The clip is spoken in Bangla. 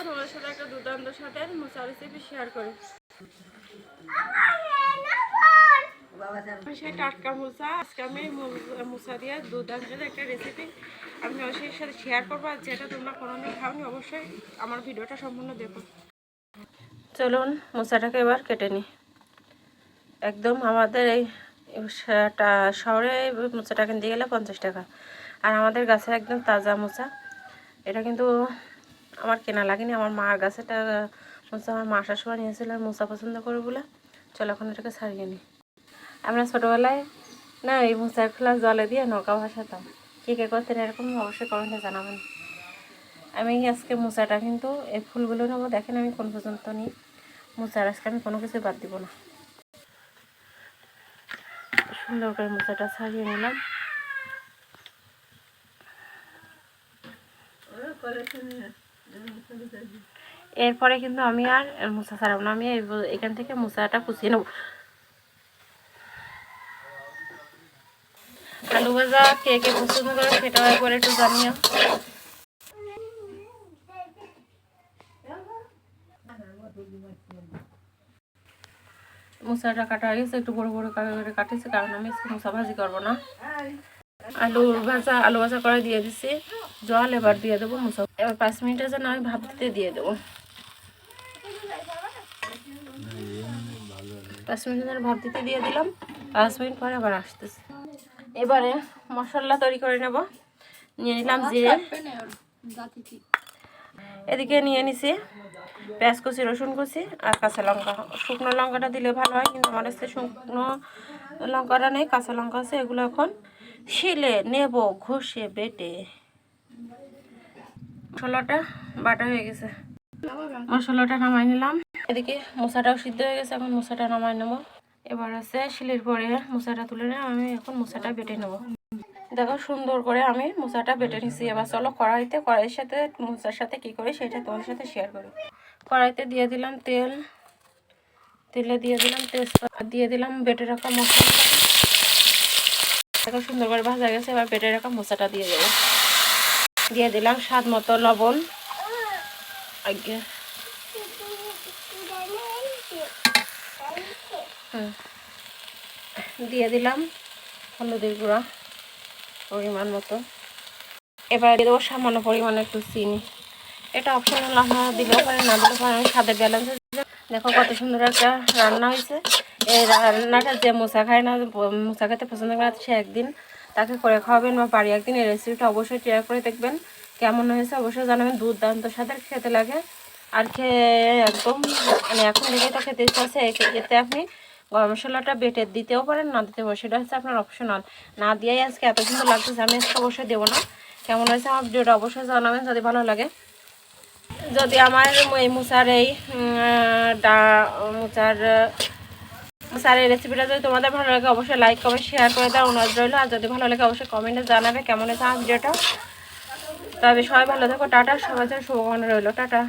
তোমাদের সাথে একটা দুর্দান্ত স্বাদের মোচা রেসিপি শেয়ার করি। সেই টাটকা মোচা আজকে আমি মোচা দিয়ে দুর্দান্ত একটা রেসিপি আমি অবশ্যই সাথে শেয়ার করবো। আর যেটা তোমরা কোনোদিন খাওনি অবশ্যই আমার ভিডিওটা সম্পূর্ণ দেখো। চলুন মোচাটাকে এবার কেটে নিই। একদম আমাদের এই শহরে মোচাটা কিনতে গেলে 50 টাকা, আর আমাদের গাছে একদম তাজা মোচা। এটা কিন্তু আমার কেনা লাগেনি, আমার মার গাছেটা মোচা আমার মা শাশুড়ি নিয়েছিল, মোচা পছন্দ করে বলে। চলো এখন এটাকে ছাড়িয়ে নিই। আমরা ছোটোবেলায় না এই মোচার খোলা জলে দিয়ে নৌকা ভাসাতাম। কে কে করতেন এরকম অবশ্যই কমেন্টে জানাবেন। আমি আজকে মোচাটা কিন্তু এই ফুলগুলো নেবো, দেখেন আমি কোন পর্যন্ত নিই। মোচার আজকে আমি কোনো কিছু বাদ দিব না। সুন্দর করে মোচাটা ছাড়িয়ে নিলাম। এরপরে কিন্তু আমি আর মোচা ছাড়াবো না, আমি এখান থেকে মোচাটা কুচিয়ে নেব। আলু ভাজা কে কে পছন্দ করে সেটাও একবার একটু জানিও। মোচাটা কাটা হয়ে গেছে, একটু বড় বড় করে কাটেছি, কারণ আমি মোচা ভাজি করবো না। আলু ভাজা করে দিয়ে দিছি জল। এবার দিয়ে দেবো মোচা। এবার 5 মিনিটের জন্য আমি ভাপ দিতে দিয়ে দেবো। 5 মিনিটের জন্য ভাপ দিতে দিয়ে দিলাম। 5 মিনিট পরে আবার আসতেছি। এবারে মশলা তৈরি করে নেব। নিয়ে নিলাম জিরে, এদিকে নিয়ে নিছি পেঁয়াজ কুচি, রসুন কুচি আর কাঁচা লঙ্কা। শুকনো লঙ্কাটা দিলে ভালো হয়, কিন্তু আমার কাছে শুকনো লঙ্কাটা নেই, কাঁচা লঙ্কা আছে। এগুলো এখন শিলে নেব, ঘষে বেটে। মশলাটা বাটা হয়ে গেছে, মশলাটা নামাই নিলাম। এদিকে মোচাটাও সিদ্ধ হয়ে গেছে, এখন মোচাটা নামাই নেব। এবার আছে শিলের পরে মোচাটা তুলে নিয়ে আমি এখন মোচাটা বেটে নেব। দেখো সুন্দর করে আমি মোচাটা বেটে নিচ্ছি। এবার চলো কড়াইয়ের সাথে মোচার সাথে কি করি সেটা তোমাদের সাথে শেয়ার করি। কড়াইতে দিয়ে দিলাম তেল, তেলে দিয়ে দিলাম তেজপাতা, দিয়ে দিলাম বেটে রাখা মশলা। দেখো সুন্দর করে ভাজা গেছে। এবার বেটে রাখা মোচাটা দিয়ে দেবো। দিয়ে দিলাম স্বাদ মতো লবণ, দিয়ে দিলাম হলুদের গুঁড়া পরিমাণ মতো। এবার দিয়ে দেবো সামান্য পরিমাণে একটু চিনি। এটা অপশনাল, আপনারা দিলেও পারেন না দিলেও পারেন, স্বাদের ব্যালেন্স। দেখো কত সুন্দর একটা রান্না হয়েছে। এই রান্নাটা যে মোচা খায় না, মোচা খেতে পছন্দ করে, সে একদিন তাকে করে খাওয়াবেন বা বাড়ি একদিন এই রেসিপিটা অবশ্যই ট্রাই করে দেখবেন কেমন হয়েছে। অবশ্যই জানাবেন, দুর্দান্ত স্বাদের খেতে লাগে। আর খেয়ে একদম মানে এখন দেখে তো খেতে ইচ্ছা আছে। এতে আপনি গরম মশলাটা বেটে দিতেও পারেন, না দিতে পারেন, সেটা হচ্ছে আপনার অপশনাল। না দিয়েই আজকে এত সুন্দর লাগতেছে, আমি আজকে অবশ্যই দেবো না। কেমন হয়েছে আমার ভিডিওটা অবশ্যই জানাবেন যদি ভালো লাগে। যদি আমার এই মোচার এই রেসিপিটা যদি তোমাদের ভালো লাগে অবশ্যই লাইক কমেন্ট শেয়ার করে দেওয়া অনুরোধ রইল। আর যদি ভালো লাগে অবশ্যই কমেন্টে জানাবে কেমন হয়েছে আমার ভিডিওটা। তবে সবাই ভালো থাকো, টাটা। সবার জন্য শুভকামনা রইল, টাটা।